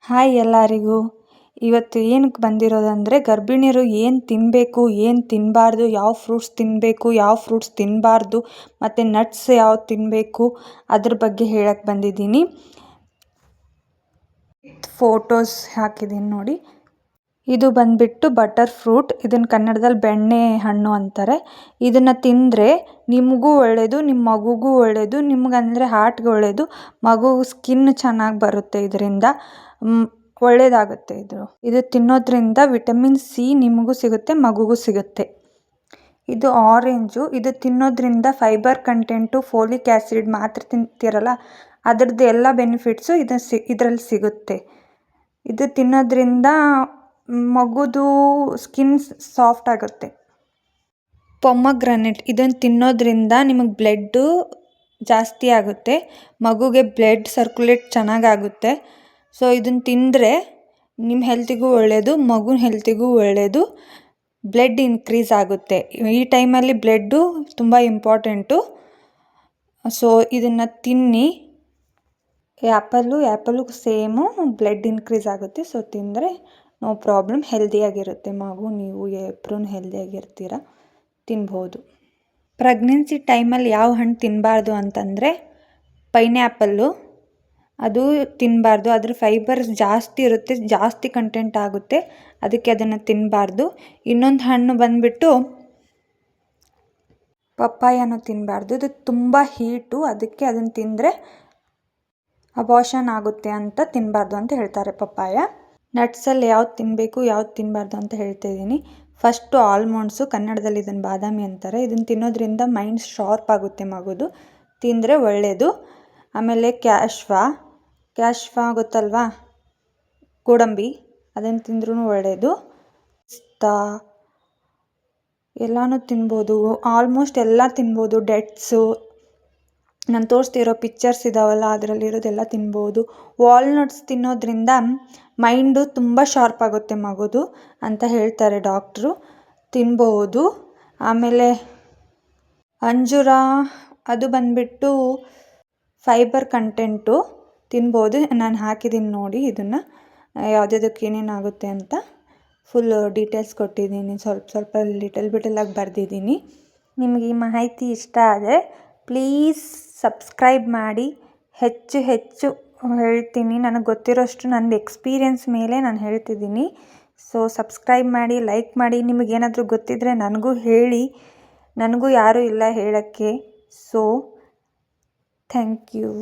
Hi ಎಲ್ಲರಿಗೂ. ಇವತ್ತು ಏನಕ್ಕೆ ಬಂದಿರೋದಂದರೆ ಗರ್ಭಿಣಿಯರು ಏನು ತಿನ್ನಬೇಕು, ಏನು ತಿನ್ನಬಾರ್ದು, ಯಾವ ಫ್ರೂಟ್ಸ್ ತಿನ್ನಬೇಕು, ಯಾವ ಫ್ರೂಟ್ಸ್ ತಿನ್ನಬಾರ್ದು ಮತ್ತು ನಟ್ಸ್ ಯಾವ್ದು ತಿನ್ನಬೇಕು ಅದ್ರ ಬಗ್ಗೆ ಹೇಳಕ್ಕೆ ಬಂದಿದ್ದೀನಿ. ಫೋಟೋಸ್ ಹಾಕಿದ್ದೀನಿ ನೋಡಿ. ಇದು ಬಂದುಬಿಟ್ಟು ಬಟರ್ ಫ್ರೂಟ್. ಇದನ್ನು ಕನ್ನಡದಲ್ಲಿ ಬೆಣ್ಣೆ ಹಣ್ಣು ಅಂತಾರೆ. ಇದನ್ನು ತಿಂದರೆ ನಿಮಗೂ ಒಳ್ಳೆಯದು, ನಿಮ್ಮ ಮಗುಗೂ ಒಳ್ಳೆಯದು. ನಿಮಗಂದರೆ ಹಾರ್ಟ್ಗೆ ಒಳ್ಳೆಯದು, ಮಗು ಸ್ಕಿನ್ ಚೆನ್ನಾಗಿ ಬರುತ್ತೆ. ಇದರಿಂದ ಒಳ್ಳೆಯದಾಗುತ್ತೆ. ಇದು ತಿನ್ನೋದ್ರಿಂದ ವಿಟಮಿನ್ ಸಿ ನಿಮಗೂ ಸಿಗುತ್ತೆ, ಮಗುಗೂ ಸಿಗುತ್ತೆ. ಇದು ಆರೆಂಜು. ಇದು ತಿನ್ನೋದ್ರಿಂದ ಫೈಬರ್ ಕಂಟೆಂಟು, ಫೋಲಿಕ್ ಆ್ಯಸಿಡ್ ಮಾತ್ರೆ ತಿಂತೀರಲ್ಲ ಅದರದ್ದು ಎಲ್ಲ ಬೆನಿಫಿಟ್ಸು ಇದರಲ್ಲಿ ಸಿಗುತ್ತೆ. ಇದು ತಿನ್ನೋದ್ರಿಂದ ಮಗುದು ಸ್ಕಿನ್ ಸಾಫ್ಟ್ ಆಗುತ್ತೆ. ಪೊಮಗ್ರನೇಟ್. ಇದನ್ನು ತಿನ್ನೋದ್ರಿಂದ ನಿಮಗೆ ಬ್ಲಡ್ಡು ಜಾಸ್ತಿ ಆಗುತ್ತೆ, ಮಗುಗೆ ಬ್ಲಡ್ ಸರ್ಕ್ಯುಲೇಟ್ ಚೆನ್ನಾಗಾಗುತ್ತೆ. ಸೊ ಇದನ್ನು ತಿಂದರೆ ನಿಮ್ಮ ಹೆಲ್ತಿಗೂ ಒಳ್ಳೆಯದು, ಮಗುನ ಹೆಲ್ತಿಗೂ ಒಳ್ಳೆಯದು. ಬ್ಲಡ್ ಇನ್ಕ್ರೀಸ್ ಆಗುತ್ತೆ. ಈ ಟೈಮಲ್ಲಿ ಬ್ಲಡ್ಡು ತುಂಬ ಇಂಪಾರ್ಟೆಂಟು. ಸೊ ಇದನ್ನು ತಿನ್ನಿ. ಆ್ಯಪಲ್ಲು ಸೇಮು ಬ್ಲಡ್ ಇನ್ಕ್ರೀಸ್ ಆಗುತ್ತೆ. ಸೊ ತಿಂದರೆ ನೋ ಪ್ರಾಬ್ಲಮ್, ಹೆಲ್ದಿಯಾಗಿರುತ್ತೆ ಮಗು. ನೀವು ಇಬ್ಬರೂ ಹೆಲ್ದಿಯಾಗಿರ್ತೀರ, ತಿನ್ಬೋದು. ಪ್ರೆಗ್ನೆನ್ಸಿ ಟೈಮಲ್ಲಿ ಯಾವ ಹಣ್ಣು ತಿನ್ನಬಾರ್ದು ಅಂತಂದರೆ ಪೈನ್ಯಾಪಲ್ಲು. ಅದು ತಿನ್ನಬಾರ್ದು. ಅದ್ರ ಫೈಬರ್ ಜಾಸ್ತಿ ಇರುತ್ತೆ, ಜಾಸ್ತಿ ಕಂಟೆಂಟ್ ಆಗುತ್ತೆ, ಅದಕ್ಕೆ ಅದನ್ನು ತಿನ್ನಬಾರ್ದು. ಇನ್ನೊಂದು ಹಣ್ಣು ಬಂದುಬಿಟ್ಟು ಪಪ್ಪಾಯನೂ ತಿನ್ನಬಾರ್ದು. ಇದು ತುಂಬ ಹೀಟು, ಅದಕ್ಕೆ ಅದನ್ನು ತಿಂದರೆ ಅಬಾರ್ಷನ್ ಆಗುತ್ತೆ ಅಂತ ತಿನ್ನಬಾರ್ದು ಅಂತ ಹೇಳ್ತಾರೆ ಪಪ್ಪಾಯ. ನಟ್ಸಲ್ಲಿ ಯಾವ್ದು ತಿನ್ನಬೇಕು, ಯಾವ್ದು ತಿನ್ನಬಾರ್ದು ಅಂತ ಹೇಳ್ತಾ ಇದ್ದೀನಿ. ಫಸ್ಟು ಆಲ್ಮಂಡ್ಸು, ಕನ್ನಡದಲ್ಲಿ ಇದನ್ನು ಬಾದಾಮಿ ಅಂತಾರೆ. ಇದನ್ನು ತಿನ್ನೋದ್ರಿಂದ ಮೈಂಡ್ ಶಾರ್ಪ್ ಆಗುತ್ತೆ ಮಗುದು, ತಿಂದರೆ ಒಳ್ಳೆಯದು. ಆಮೇಲೆ ಕ್ಯಾಶ್ವಾ ಗೊತ್ತಲ್ವಾ, ಗೋಡಂಬಿ, ಅದನ್ನು ತಿಂದ್ರೂ ಒಳ್ಳೆಯದು. ಪಿಸ್ತಾ ಎಲ್ಲನೂ ತಿನ್ಬೋದು, ಆಲ್ಮೋಸ್ಟ್ ಎಲ್ಲ ತಿನ್ಬೋದು. ಡೇಟ್ಸು, ನಾನು ತೋರಿಸ್ತಿರೋ ಪಿಕ್ಚರ್ಸ್ ಇದ್ದಾವಲ್ಲ ಅದರಲ್ಲಿರೋದೆಲ್ಲ ತಿನ್ಬೋದು. ವಾಲ್ನಟ್ಸ್ ತಿನ್ನೋದ್ರಿಂದ ಮೈಂಡು ತುಂಬ ಶಾರ್ಪ್ ಆಗುತ್ತೆ ಮಗುದು ಅಂತ ಹೇಳ್ತಾರೆ ಡಾಕ್ಟ್ರು, ತಿನ್ಬೋದು. ಆಮೇಲೆ ಅಂಜೂರ, ಅದು ಬಂದುಬಿಟ್ಟು ಫೈಬರ್ ಕಂಟೆಂಟು, ತಿನ್ಬೋದು. ನಾನು ಹಾಕಿದ್ದೀನಿ ನೋಡಿ ಇದನ್ನು, ಯಾವುದ್ಯಾವುದಕ್ಕೆ ಏನೇನಾಗುತ್ತೆ ಅಂತ ಫುಲ್ ಡೀಟೇಲ್ಸ್ ಕೊಟ್ಟಿದ್ದೀನಿ. ಸ್ವಲ್ಪ ಲಿಟಲ್ಲಾಗಿ ಬರೆದಿದ್ದೀನಿ. ನಿಮಗೆ ಈ ಮಾಹಿತಿ ಇಷ್ಟ ಆದರೆ ಪ್ಲೀಸ್ ಸಬ್ಸ್ಕ್ರೈಬ್ ಮಾಡಿ. ಹೆಚ್ಚು ಹೇಳ್ತೀನಿ, ನನಗೆ ಗೊತ್ತಿರೋಷ್ಟು ನನ್ನ ಎಕ್ಸ್ಪೀರಿಯನ್ಸ್ ಮೇಲೆ ನಾನು ಹೇಳ್ತಿದ್ದೀನಿ. ಸೊ ಸಬ್ಸ್ಕ್ರೈಬ್ ಮಾಡಿ, ಲೈಕ್ ಮಾಡಿ. ನಿಮಗೇನಾದರೂ ಗೊತ್ತಿದ್ದರೆ ನನಗೂ ಹೇಳಿ, ನನಗೂ ಯಾರೂ ಇಲ್ಲ ಹೇಳೋಕ್ಕೆ. So thank you.